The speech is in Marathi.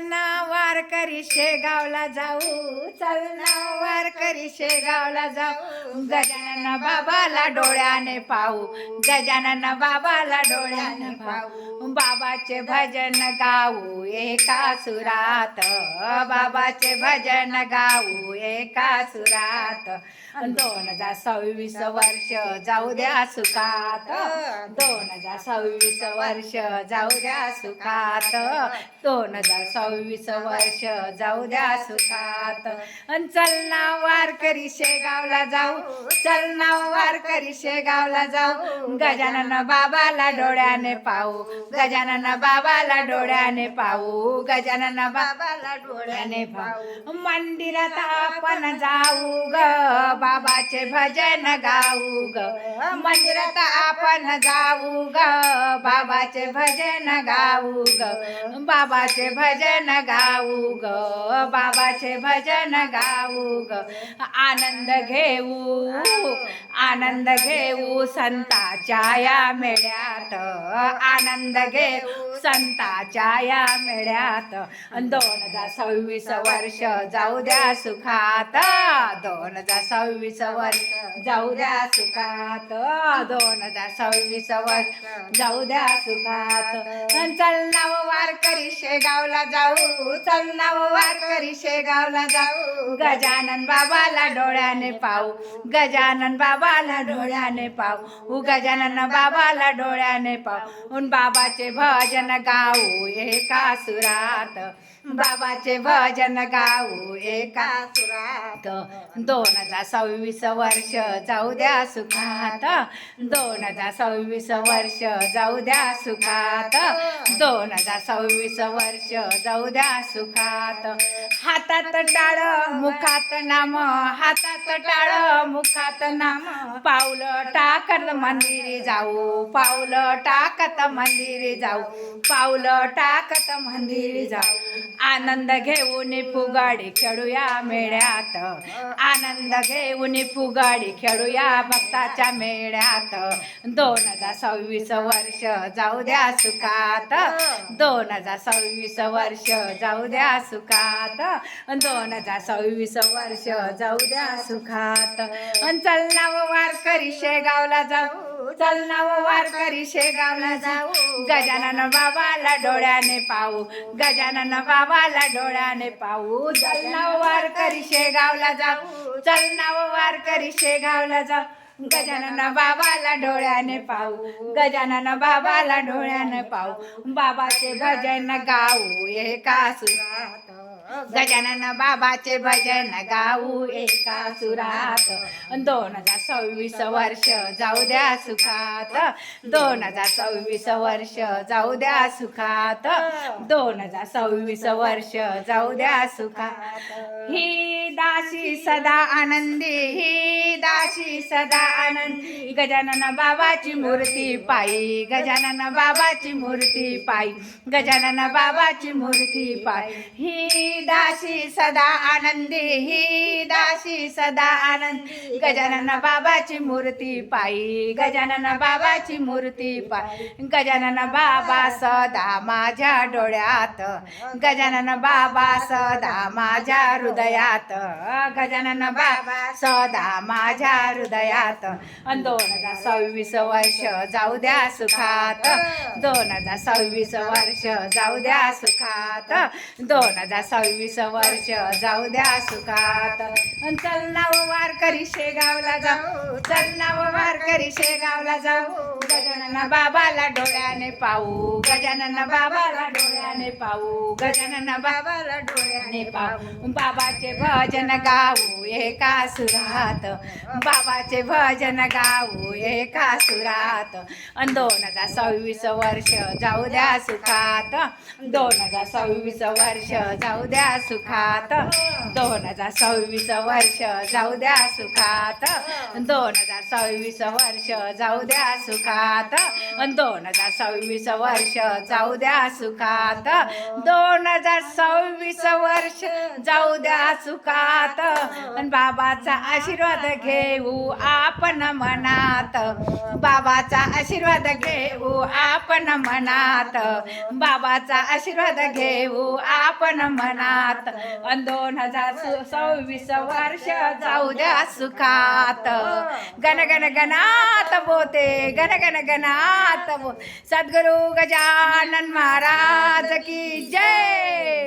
ना वारकरी शेगावला जाऊ, चल ना वारकरी शेगावला जाऊ, गजानन बाबाला डोळ्याने पाहू, गजानन बाबाला डोळ्याने पाहू, बाबाचे भजन गाऊ एका सुरात, बाबाचे भजन गाऊ एका सुरात. 2026 वर्ष जाऊ द्या सुखात, 2026 वर्ष जाऊ द्या सुखात, 2026 वर्ष जाऊ द्या सुखात. चल ना वारकरी शेगावला जाऊ, चल ना वारकरी शेगावला जाऊ, गजानन बाबाला डोळ्याने पाहू, गजानन बाबाला डोळ्याने पाहू, गजानन बाबाला डोळ्याने पाहू. मंदिरात आपण जाऊ ग, बाबाचे भजन गाऊ ग, मंदिरात आपण जाऊ ग, बाबाचे भजन गाऊ ग, बाबाचे भजन गाऊ ग, बाबाचे भजन गाऊ ग. आनंद घेऊ, आनंद घेऊ संताच्या या मेळ्यात, आनंद घेऊ संताच्या या मेळ्यात. 2026 वर्ष जाऊ द्या सुखात, 2026 वर्ष जाऊ द्या सुखात, 2026 वर्ष जाऊ द्या सुखात. चल ना वारकरी शेगावला जाऊ, चल ना वारकरी शेगावला जाऊ, गजानन बाबाला डोळ्याने पाहू, गजानन बाबाला डोळ्याने पाहू, गजानन बाबाला डोळ्याने पाहू. बाबाचे भजन गाऊ एका सुरात, बाबाचे भजन गाऊ एका सुरात. 2026 वर्ष जाऊ द्या सुखात, 2026 वर्ष जाऊ द्या सुखात, 2026 वर्ष जाऊ द्या सुखात. हातात टाळ मुखात नाम, हातात टाळ मुखात नाम, पाऊल टाकत मंदिरी जाऊ, पाऊल टाकत मंदिरी जाऊ, पाऊल टाकत मंदिरी जाऊ. आनंद घेऊन फुगाडी खेळूया मेळ्यात, आनंद घेऊन फुगाडी खेळूया भक्ताच्या मेळ्यात. 2026 वर्ष जाऊ द्या सुखात, 2026 वर्ष जाऊ द्या सुखात, 2026 वर्ष जाऊ द्या सुखात. चल ना वारकरी शेगावला जाऊ, चल ना वारकरी शेगावला जाऊ, गजानन बाबाला डोळ्याने पाहू, गजानन बाबाला डोळ्याने पाहू. चल ना वारकरी शेगावला जाऊ, चल ना वारकरी शेगावला जाऊ, गजानन बाबाला डोळ्याने पाहू, गजानन बाबाला डोळ्याने पाहू. बाबाचे भजन गाऊ एका सुरात, गजानन बाबाचे भजन गाऊ एका सुरात. 2026 वर्ष जाऊ द्या सुखात, 2026 वर्ष जाऊ द्या सुखात, 2026 वर्ष जाऊ द्या सुखात. ही दासी सदा आनंदी, ही दासी सदा आनंदी, गजानन बाबाची मूर्ती पायी, गजानन बाबाची मूर्ती पायी, गजानन बाबाची मूर्ती पायी. ही दासी सदा आनंदी, ही दासी सदा आनंदी, गजानन बाबाची मूर्ती पायी, गजानन बाबाची मूर्ती पायी. गजानन बाबा सदा माझ्या डोळ्यात, गजानन बाबा सदा माझ्या हृदयात, गजानन बाबा सदा माझ्या हृदयात. 2026 वर्ष जाऊ द्या सुखात, 2026 वर्ष जाऊ द्या सुखात, 2026 वर्ष जाऊ द्या सुखात. चल ना वारकरी शेगावला जाऊ, चल ना वारकरी शेगावला जाऊ, गजानन बाबाला डोळ्याने पाहू, गजानन बाबाला डोळ्याने पाहू, गजानन बाबाला डोळ्याने पाहू. बाबाचे भजन गाऊ एका सुरात, बाबाचे भजन गाऊ एका सुरात. 2026 वर्ष जाऊ द्या सुखात, 2026 वर्ष जाऊ द्या सुखात, 2026 वर्ष जाऊ द्या सुखात, 2026 वर्ष जाऊ द्या सुखात. सुखात 2026 वर्ष जाऊ द्या सुखात 2026 वर्ष जाऊ द्या सुखात बाबाचा आशीर्वाद घेऊ आपण मनात बाबाचा आशीर्वाद घेऊ आपण मनात बाबाचा आशीर्वाद घेऊ आपण मनात 2026 वर्ष जाऊ द्या सुखात गण गण गणात बोते गण गण गणात बो सद्गुरु गजानन महाराज की जय।